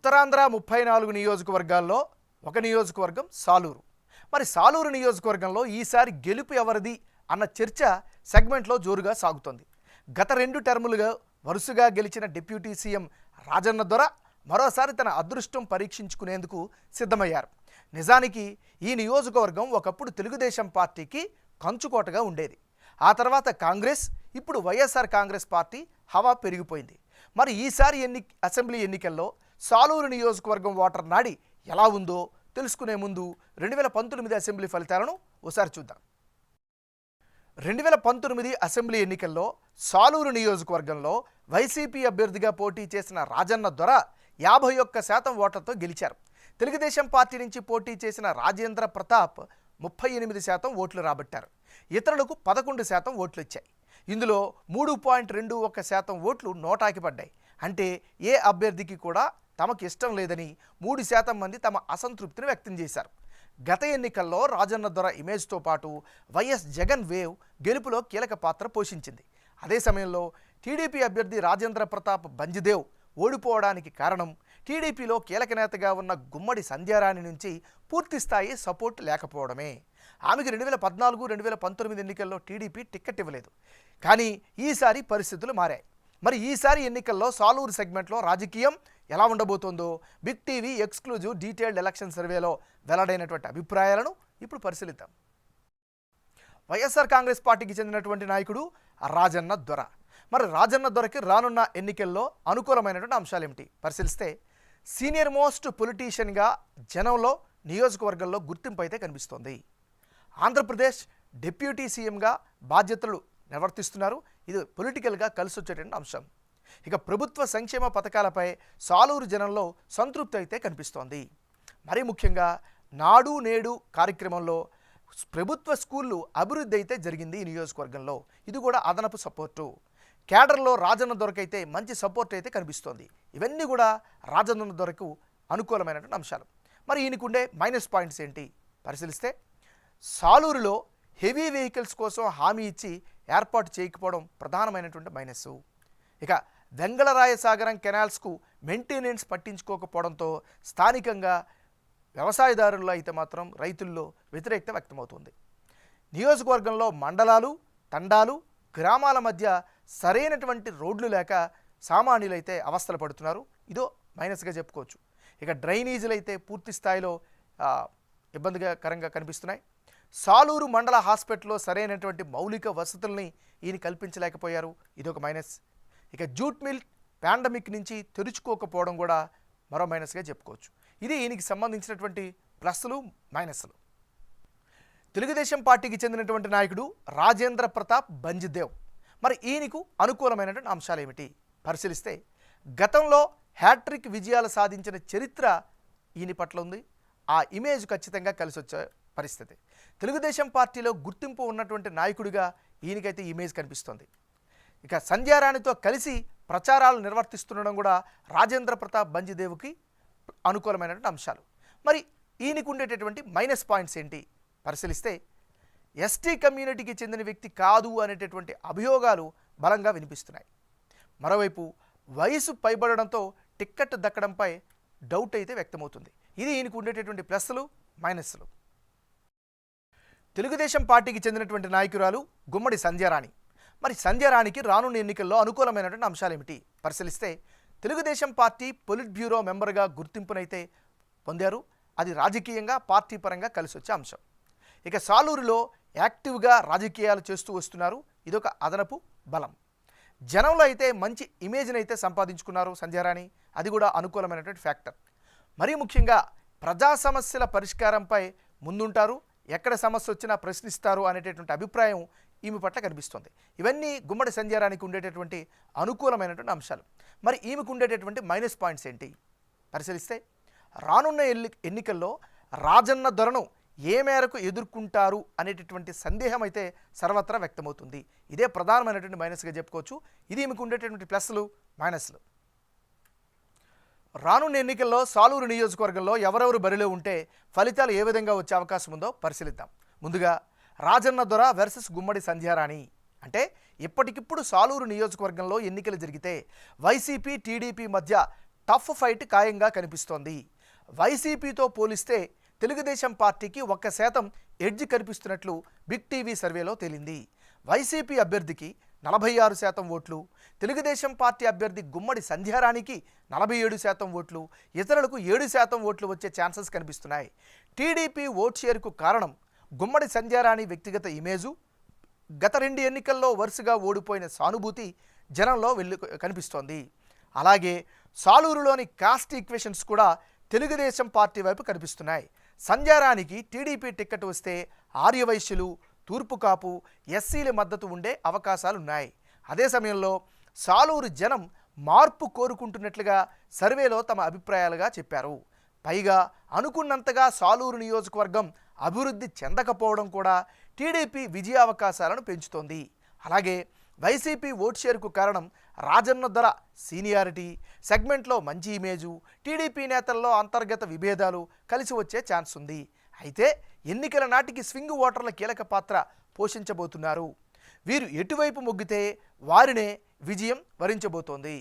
ఉత్తరాంధ్ర 34 నియోజకవర్గాల్లో ఒక నియోజకవర్గం సాలూరు. మరి సాలూరు నియోజకవర్గంలో ఈసారి గెలుపు ఎవరిది అన్న చర్చ సెగ్మెంట్లో జోరుగా సాగుతోంది. గత 2 టర్ములుగా వరుసగా గెలిచిన డిప్యూటీ సీఎం రాజన్న దొర మరోసారి తన అదృష్టం పరీక్షించుకునేందుకు సిద్ధమయ్యారు. నిజానికి ఈ నియోజకవర్గం ఒకప్పుడు తెలుగుదేశం పార్టీకి కంచుకోటగా ఉండేది. ఆ తర్వాత కాంగ్రెస్, ఇప్పుడు వైఎస్ఆర్ కాంగ్రెస్ పార్టీ హవా పెరిగిపోయింది. మరి ఈసారి అసెంబ్లీ ఎన్నికల్లో సాలూరు నియోజకవర్గం ఓటర్ నాడి ఎలా ఉందో తెలుసుకునే ముందు 2019 అసెంబ్లీ ఫలితాలను ఒకసారి చూద్దాం. 2019 అసెంబ్లీ ఎన్నికల్లో సాలూరు నియోజకవర్గంలో వైసీపీ అభ్యర్థిగా పోటీ చేసిన రాజన్న దొర 51% ఓట్లతో గెలిచారు. తెలుగుదేశం పార్టీ నుంచి పోటీ చేసిన రాజేంద్ర ప్రతాప్ 38% ఓట్లు రాబట్టారు. ఇతరులకు 11% ఓట్లు ఇచ్చాయి. ఇందులో 3.21% ఓట్లు నోటాకి పడ్డాయి. అంటే ఏ అభ్యర్థికి కూడా తమకు ఇష్టం లేదని 3% మంది తమ అసంతృప్తిని వ్యక్తం చేశారు. గత ఎన్నికల్లో రాజన్న దొర ఇమేజ్తో పాటు వైఎస్ జగన్ వేవ్ గెలుపులో కీలక పాత్ర పోషించింది. అదే సమయంలో టీడీపీ అభ్యర్థి రాజేంద్ర ప్రతాప్ బంజిదేవ్ ఓడిపోవడానికి కారణం టీడీపీలో కీలక నేతగా ఉన్న గుమ్మడి సంధ్యారాణి నుంచి పూర్తిస్థాయి సపోర్ట్ లేకపోవడమే. ఆమెకు 2014, 2019 ఎన్నికల్లో టీడీపీ టిక్కెట్ ఇవ్వలేదు. కానీ ఈసారి పరిస్థితులు మారాయి. మరి ఈసారి ఎన్నికల్లో సాలూరు సెగ్మెంట్లో రాజకీయం ఎలా ఉండబోతోందో big TV exclusive detailed election సర్వేలో వెల్లడైనటువంటి అభిప్రాయాలను ఇప్పుడు పరిశీలిద్దాం. వైఎస్ఆర్ కాంగ్రెస్ పార్టీకి చెందినటువంటి నాయకుడు రాజన్న దొర. మరి రాజన్న దొరకి రానున్న ఎన్నికల్లో అనుకూలమైనటువంటి అంశాలు ఏమిటి పరిశీలిస్తే, సీనియర్ మోస్ట్ పొలిటీషియన్గా జనంలో నియోజకవర్గంలో గుర్తింపు అయితే కనిపిస్తోంది. ఆంధ్రప్రదేశ్ డిప్యూటీ సీఎంగా బాధ్యతలు నిర్వర్తిస్తున్నారు. ఇది పొలిటికల్గా కలిసి వచ్చేటువంటి అంశం. ఇక ప్రభుత్వ సంక్షేమ పథకాలపై సాలూరు జనంలో సంతృప్తి అయితే కనిపిస్తోంది. మరీ ముఖ్యంగా నాడు నేడు కార్యక్రమంలో ప్రభుత్వ స్కూళ్ళు అభివృద్ధి అయితే జరిగింది ఈ నియోజకవర్గంలో. ఇది కూడా అదనపు సపోర్టు. క్యాడర్లో రాజన్న దొరకైతే మంచి సపోర్ట్ అయితే కనిపిస్తోంది. ఇవన్నీ కూడా రాజన్న దొరకు అనుకూలమైనటువంటి అంశాలు. మరి ఈయనకుండే మైనస్ పాయింట్స్ ఏంటి పరిశీలిస్తే, సాలూరులో హెవీ వెహికల్స్ కోసం హామీ ఇచ్చి ఏర్పాటు చేయకపోవడం ప్రధానమైనటువంటి మైనస్. ఇక వెంగళరాయ సాగరం కెనాల్స్కు మెయింటెనెన్స్ పట్టించుకోకపోవడంతో స్థానికంగా వ్యవసాయదారుల్లో అయితే మాత్రం రైతుల్లో వ్యతిరేకత వ్యక్తమవుతుంది. నియోజకవర్గంలో మండలాలు, తండాలు, గ్రామాల మధ్య సరైనటువంటి రోడ్లు లేక సామాన్యులైతే అవస్థలు పడుతున్నారు. ఇదో మైనస్గా చెప్పుకోవచ్చు. ఇక డ్రైనేజీలు అయితే పూర్తి స్థాయిలో ఇబ్బందికరంగా కనిపిస్తున్నాయి. సాలూరు మండల హాస్పిటల్లో సరైనటువంటి మౌలిక వసతుల్ని ఈయన కల్పించలేకపోయారు. ఇదొక మైనస్. ఇక జూట్ మిల్ పాండమిక్ నుంచి తెరుచుకోకపోవడం కూడా మరో మైనస్గా చెప్పుకోవచ్చు. ఇది ఈయనకి సంబంధించినటువంటి ప్లస్లు, మైనస్లు. తెలుగుదేశం పార్టీకి చెందినటువంటి నాయకుడు రాజేంద్ర ప్రతాప్ బంజిదేవ్. మరి ఈయనకు అనుకూలమైనటువంటి అంశాలు ఏమిటి పరిశీలిస్తే, గతంలో హ్యాట్రిక్ విజయాలు సాధించిన చరిత్ర ఈయన పట్ల ఉంది. ఆ ఇమేజ్ ఖచ్చితంగా కలిసి వచ్చే పరిస్థితి. తెలుగుదేశం పార్టీలో గుర్తింపు ఉన్నటువంటి నాయకుడిగా ఈయనకైతే ఇమేజ్ కనిపిస్తోంది. ఇక సంధ్యారాణితో కలిసి ప్రచారాలు నిర్వర్తిస్తుండడం కూడా రాజేంద్ర ప్రతాప్ బంజిదేవ్కి అనుకూలమైనటువంటి అంశాలు. మరి ఈయనకు ఉండేటటువంటి మైనస్ పాయింట్స్ ఏంటి పరిశీలిస్తే, ఎస్టీ కమ్యూనిటీకి చెందిన వ్యక్తి కాదు అనేటటువంటి అభియోగాలు బలంగా వినిపిస్తున్నాయి. మరోవైపు వయసు పైబడడంతో టిక్కెట్ దక్కడంపై డౌట్ అయితే వ్యక్తమవుతుంది. ఇది ఈయనకు ఉండేటటువంటి ప్లస్లు, మైనస్లు. తెలుగుదేశం పార్టీకి చెందినటువంటి నాయకురాలు గుమ్మడి సంధ్యారాణి. మరి సంధ్యారాణికి రానున్న ఎన్నికల్లో అనుకూలమైనటువంటి అంశాలు ఏమిటి పరిశీలిస్తే, తెలుగుదేశం పార్టీ పొలిట్ బ్యూరో మెంబర్గా గుర్తింపునైతే పొందారు. అది రాజకీయంగా పార్టీ పరంగా కలిసి వచ్చే అంశం. ఇక సాలూరులో యాక్టివ్గా రాజకీయాలు చేస్తూ వస్తున్నారు. ఇదొక అదనపు బలం. జనంలో అయితే మంచి ఇమేజ్ని అయితే సంపాదించుకున్నారు సంధ్యారాణి. అది కూడా అనుకూలమైనటువంటి ఫ్యాక్టర్. మరీ ముఖ్యంగా ప్రజా సమస్యల పరిష్కారంపై ముందుంటారు. ఎక్కడ సమస్య వచ్చినా ప్రశ్నిస్తారు అనేటటువంటి అభిప్రాయం ఈమె పట్ల కనిపిస్తుంది. ఇవన్నీ గుమ్మడి సంధ్యారానికి ఉండేటటువంటి అనుకూలమైనటువంటి అంశాలు. మరి ఈమెకు ఉండేటటువంటి మైనస్ పాయింట్స్ ఏంటి పరిశీలిస్తే, రానున్న ఎన్నికల్లో రాజన్న దొరను ఏ మేరకు ఎదుర్కొంటారు అనేటటువంటి సందేహం అయితే సర్వత్రా వ్యక్తమవుతుంది. ఇదే ప్రధానమైనటువంటి మైనస్గా చెప్పుకోవచ్చు. ఇది ఈమెకు ఉండేటటువంటి ప్లస్లు, మైనస్లు. రానున్న ఎన్నికల్లో సాలూరు నియోజకవర్గంలో ఎవరెవరు బరిలో ఉంటే ఫలితాలు ఏ విధంగా వచ్చే అవకాశం ఉందో పరిశీలిద్దాం. ముందుగా రాజన్న దొర వర్సెస్ గుమ్మడి సంధ్యారాణి. అంటే ఇప్పటికిప్పుడు సాలూరు నియోజకవర్గంలో ఎన్నికలు జరిగితే వైసీపీ టీడీపీ మధ్య టఫ్ ఫైట్ ఖాయంగా కనిపిస్తోంది. వైసీపీతో పోలిస్తే తెలుగుదేశం పార్టీకి 1% ఎడ్జ్ కనిపిస్తున్నట్లు బిగ్ టీవీ సర్వేలో తేలింది. వైసీపీ అభ్యర్థికి 46% ఓట్లు, తెలుగుదేశం పార్టీ అభ్యర్థి గుమ్మడి సంధ్యారాణికి 47% ఓట్లు, ఇతరులకు 7% ఓట్లు వచ్చే ఛాన్సెస్ కనిపిస్తున్నాయి. టీడీపీ ఓట్ షేర్కు కారణం గుమ్మడి సంధ్యారాణి వ్యక్తిగత ఇమేజు, గత 2 ఎన్నికల్లో వరుసగా ఓడిపోయిన సానుభూతి జనంలో కనిపిస్తోంది. అలాగే సాలూరులోని కాస్ట్ ఈక్వేషన్స్ కూడా తెలుగుదేశం పార్టీ వైపు కనిపిస్తున్నాయి. సంధ్యారాణికి టీడీపీ టికెట్ వస్తే ఆర్యవైశ్యులు, తూర్పు కాపు, ఎస్సీల మద్దతు ఉండే అవకాశాలున్నాయి. అదే సమయంలో సాలూరు జనం మార్పు కోరుకుంటున్నట్లుగా సర్వేలో తమ అభిప్రాయాలుగా చెప్పారు. పైగా అనుకున్నంతగా సాలూరు నియోజకవర్గం అభివృద్ధి చెందకపోవడం కూడా టీడీపీ విజయావకాశాలను పెంచుతోంది. అలాగే వైసీపీ ఓట్ షేర్కు కారణం రాజన్న ధర సీనియారిటీ, సెగ్మెంట్లో మంచి ఇమేజు, టీడీపీ నేతల్లో అంతర్గత విభేదాలు కలిసి వచ్చే ఛాన్స్ ఉంది. అయితే ఎన్నికల నాటికి స్వింగ్ ఓటర్ల కీలక పాత్ర పోషించబోతున్నారు. వీరు ఎటువైపు మొగ్గితే వారినే విజయం వరించబోతోంది.